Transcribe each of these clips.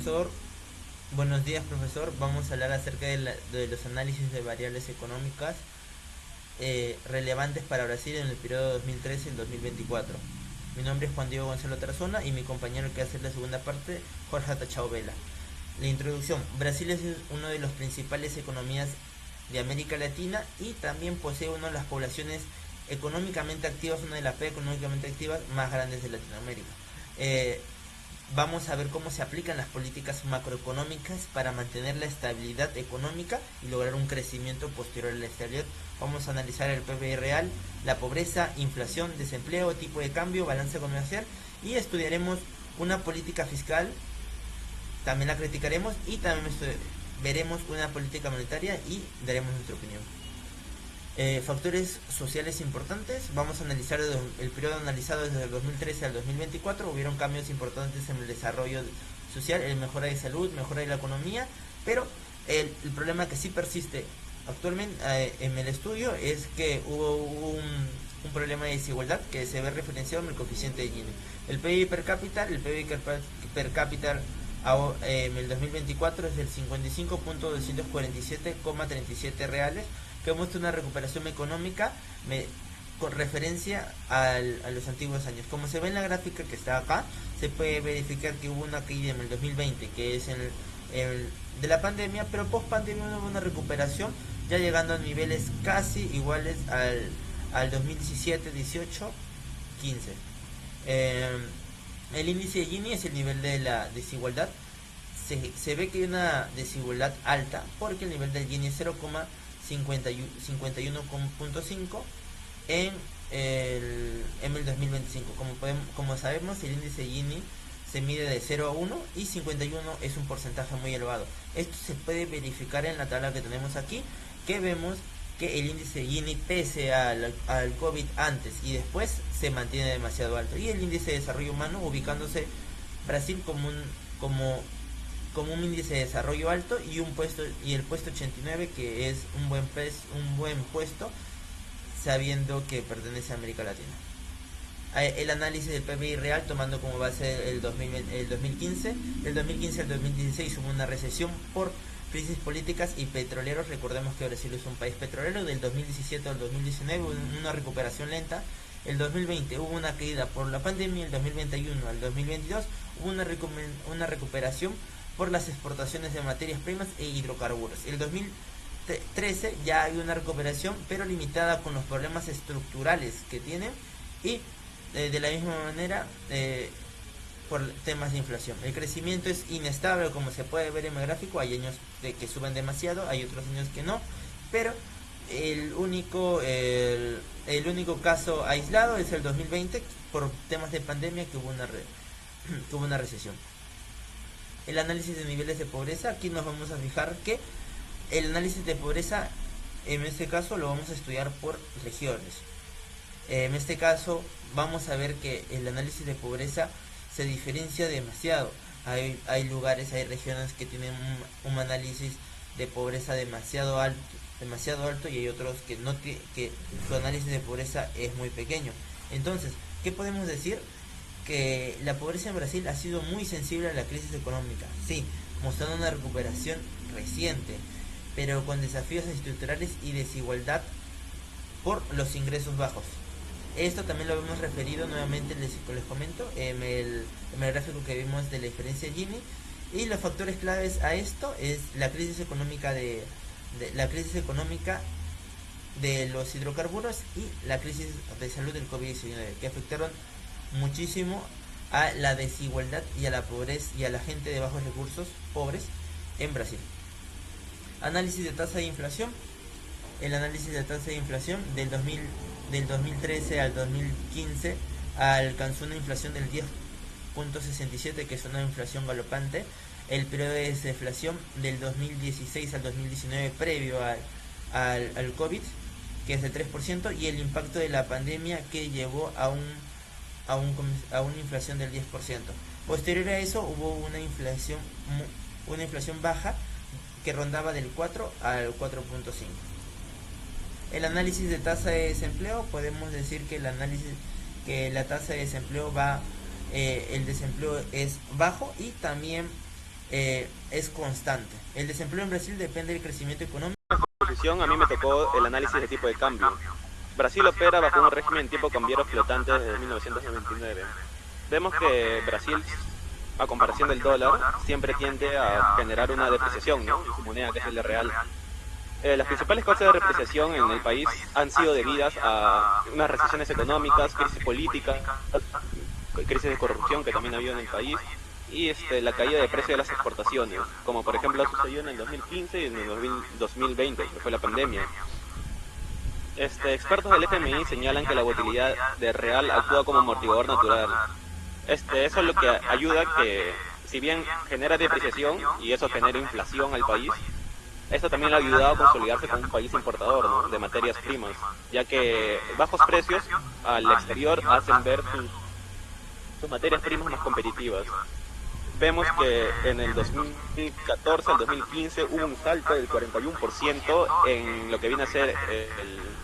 Profesor, buenos días profesor. Vamos a hablar acerca de los análisis de variables económicas relevantes para Brasil en el periodo 2013 al 2024. Mi nombre es Juan Diego Gonzalo Tarazona y mi compañero que hace la segunda parte, Jorge Tachao Vela. La introducción. Brasil es una de las principales economías de América Latina y también posee una de las poblaciones económicamente activas, una de las P económicamente activas más grandes de Latinoamérica. Eh, Vamos a ver cómo se aplican las políticas macroeconómicas para mantener la estabilidad económica y lograr un crecimiento posterior a la estabilidad. Vamos a analizar el PBI real, la pobreza, inflación, desempleo, tipo de cambio, balance comercial y estudiaremos una política fiscal, también la criticaremos y también veremos una política monetaria y daremos nuestra opinión. Factores sociales importantes. Vamos a analizar el periodo analizado desde el 2013 al 2024. Hubieron cambios importantes en el desarrollo social, en mejora de salud, mejora de la economía, pero el problema que sí persiste actualmente en el estudio es que hubo un problema de desigualdad que se ve referenciado en el coeficiente de Gini. El PIB per cápita en el 2024 es del 55.247,37 reales, que muestra una recuperación económica con referencia a los antiguos años. Como se ve en la gráfica que está acá, se puede verificar que hubo una caída en el 2020, que es de la pandemia, pero post pandemia hubo una recuperación, ya llegando a niveles casi iguales al 2017, 18, 15. El índice de Gini es el nivel de la desigualdad. Se ve que hay una desigualdad alta porque el nivel del Gini es 0,51.5 en el 2025. Como sabemos, el índice de Gini se mide de 0 a 1 y 51 es un porcentaje muy elevado. Esto se puede verificar en la tabla que tenemos aquí, que vemos que el índice de Gini, pese al COVID antes y después, se mantiene demasiado alto. Y el índice de desarrollo humano, ubicándose Brasil como un índice de desarrollo alto y el puesto 89, que es un buen puesto, sabiendo que pertenece a América Latina. El análisis del PBI real tomando como base el 2015. Del 2015 al 2016 hubo una recesión por crisis políticas y petroleros. Recordemos que Brasil es un país petrolero. Del 2017 al 2019 hubo una recuperación lenta. El 2020 hubo una caída por la pandemia. El 2021 al 2022 hubo una recuperación por las exportaciones de materias primas e hidrocarburos. El 2013 ya hay una recuperación, pero limitada con los problemas estructurales que tienen y de la misma manera por temas de inflación. El crecimiento es inestable, como se puede ver en el gráfico. Hay años que suben demasiado, hay otros años que no, pero el único caso aislado es el 2020 por temas de pandemia que hubo una recesión. El análisis de niveles de pobreza. Aquí nos vamos a fijar que el análisis de pobreza, en este caso lo vamos a estudiar por regiones. En este caso vamos a ver que el análisis de pobreza se diferencia demasiado. Hay lugares, hay regiones que tienen un análisis de pobreza demasiado alto y hay otros que su análisis de pobreza es muy pequeño. Entonces, ¿qué podemos decir? Que la pobreza en Brasil ha sido muy sensible a la crisis económica, sí, mostrando una recuperación reciente, pero con desafíos estructurales y desigualdad por los ingresos bajos. Esto también lo hemos referido nuevamente, les comento, en el gráfico que vimos de la diferencia de Gini. Y los factores claves a esto es la crisis económica de los hidrocarburos y la crisis de salud del COVID-19, que afectaron muchísimo a la desigualdad y a la pobreza y a la gente de bajos recursos pobres en Brasil. Análisis de tasa de inflación. El análisis de tasa de inflación del 2013 al 2015 alcanzó una inflación del 10.67, que es una inflación galopante. El periodo de desinflación del 2016 al 2019 previo al COVID, que es de 3%, y el impacto de la pandemia, que llevó a una inflación del 10%. Posterior a eso hubo una inflación baja que rondaba del 4 al 4.5. El análisis de tasa de desempleo, podemos decir que la tasa de desempleo el desempleo es bajo y también es constante. El desempleo en Brasil depende del crecimiento económico. Posición, a mí me tocó el análisis de tipo de cambio. Brasil opera bajo un régimen de tipo cambiario flotante desde 1999. Vemos que Brasil, a comparación del dólar, siempre tiende a generar una depreciación, ¿no?, en su moneda, que es el real. Las principales causas de represión en el país han sido debidas a unas recesiones económicas, crisis políticas, crisis de corrupción que también ha habido en el país, y la caída de precio de las exportaciones, como por ejemplo sucedió en el 2015 y en el 2020, que fue la pandemia. Expertos del FMI señalan que la volatilidad de real actúa como amortiguador natural. Eso es lo que ayuda que, si bien genera depreciación y eso genera inflación al país, esto también le ha ayudado a consolidarse como un país importador, ¿no?, de materias primas, ya que bajos precios al exterior hacen ver sus materias primas más competitivas. Vemos que en el 2014 al 2015 hubo un salto del 41% en lo que viene a ser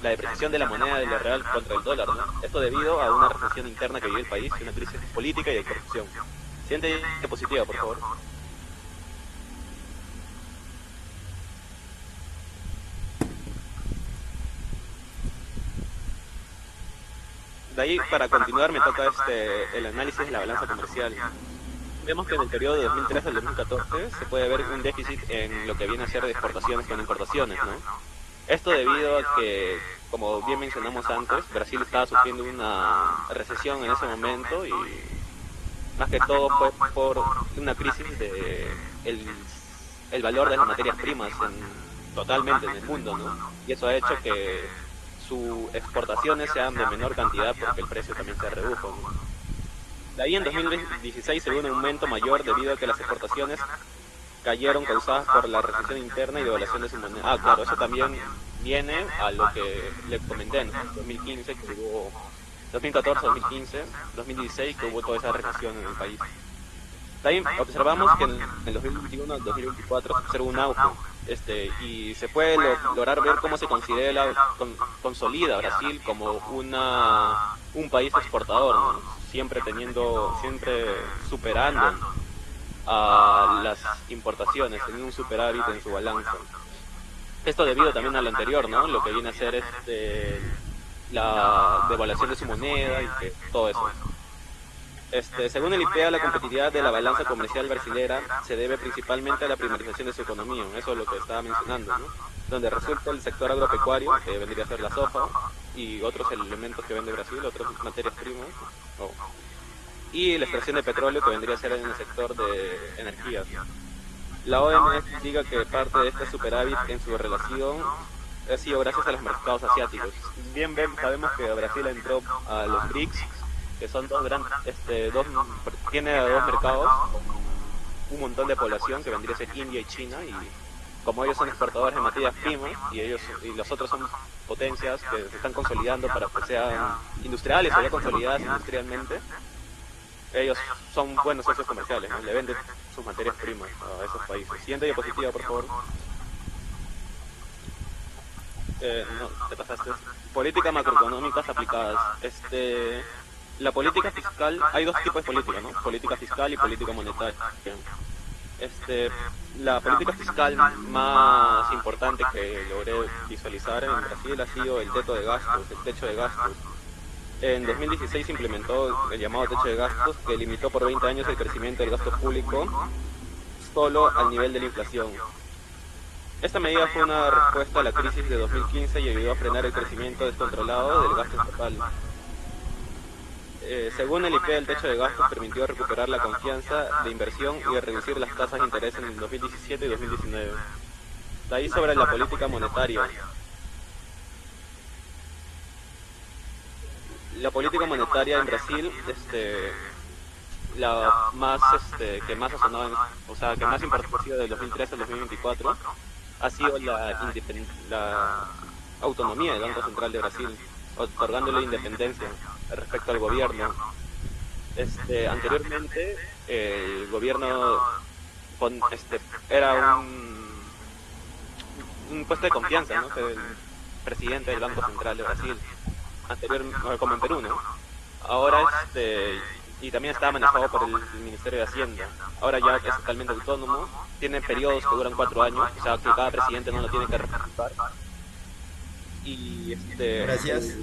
la depreciación de la moneda del real contra el dólar, ¿no? Esto debido a una recesión interna que vive el país y una crisis política y de corrupción. Siguiente diapositiva, por favor. De ahí, para continuar, me toca el análisis de la balanza comercial. Vemos que en el periodo de 2013 al 2014 se puede ver un déficit en lo que viene a ser de exportaciones con importaciones, ¿no? Esto debido a que, como bien mencionamos antes, Brasil estaba sufriendo una recesión en ese momento y más que todo fue por una crisis de el valor de las materias primas totalmente en el mundo, ¿no? Y eso ha hecho que sus exportaciones sean de menor cantidad porque el precio también se redujo, ¿no? De ahí en 2016 se vio un aumento mayor debido a que las exportaciones cayeron causadas por la recesión interna y devaluación de su moneda. Ah, claro, eso también viene a lo que le comenté en 2015, que hubo 2014, 2015, 2016, que hubo toda esa recesión en el país. De ahí observamos que en el 2021 al 2024 se observa un auge, y se puede lograr ver cómo se consolida Brasil como un país exportador, ¿no? Siempre superando a las importaciones, teniendo un superávit en su balanza. Esto debido también a lo anterior, ¿no?, lo que viene a ser la devaluación de su moneda y que todo eso. Según el IPEA, la competitividad de la balanza comercial brasilera se debe principalmente a la primarización de su economía, eso es lo que estaba mencionando, ¿no?, donde resulta el sector agropecuario, que vendría a ser la soja, y otros elementos que vende Brasil, otras materias primas, y la extracción de petróleo, que vendría a ser en el sector de energías. La OMS indica que parte de este superávit en su relación ha sido gracias a los mercados asiáticos. Bien sabemos que Brasil entró a los BRICS, que son tiene dos mercados, un montón de población, que vendría a ser India y China, y como ellos son exportadores de materias primas y los otros son potencias que se están consolidando para que sean industriales o ya consolidadas industrialmente, ellos son buenos socios comerciales, ¿no?, le venden sus materias primas a esos países. Siguiente diapositiva, por favor. No, te pasaste. Políticas macroeconómicas aplicadas. La política fiscal, hay dos tipos de política, ¿no?, política fiscal y política monetaria. La política fiscal más importante que logré visualizar en Brasil ha sido el techo de gastos. En 2016 se implementó el llamado techo de gastos, que limitó por 20 años el crecimiento del gasto público solo al nivel de la inflación. Esta medida fue una respuesta a la crisis de 2015 y ayudó a frenar el crecimiento descontrolado del gasto estatal. Según el IPEA, el techo de gastos permitió recuperar la confianza de inversión y reducir las tasas de interés en el 2017 y 2019. De ahí sobre la política monetaria. La política monetaria en Brasil, la más, que más ha sonado, que más importante del 2013 al 2024, ha sido la autonomía del Banco Central de Brasil, otorgándole independencia respecto al gobierno. Anteriormente, el gobierno era un puesto de confianza, ¿no?, el presidente del Banco Central de Brasil, como en Perú, ¿no? Ahora y también estaba manejado por el Ministerio de Hacienda. Ahora ya es totalmente autónomo, tiene periodos que duran 4 años, o sea que cada presidente no lo tiene que representar. Y Gracias.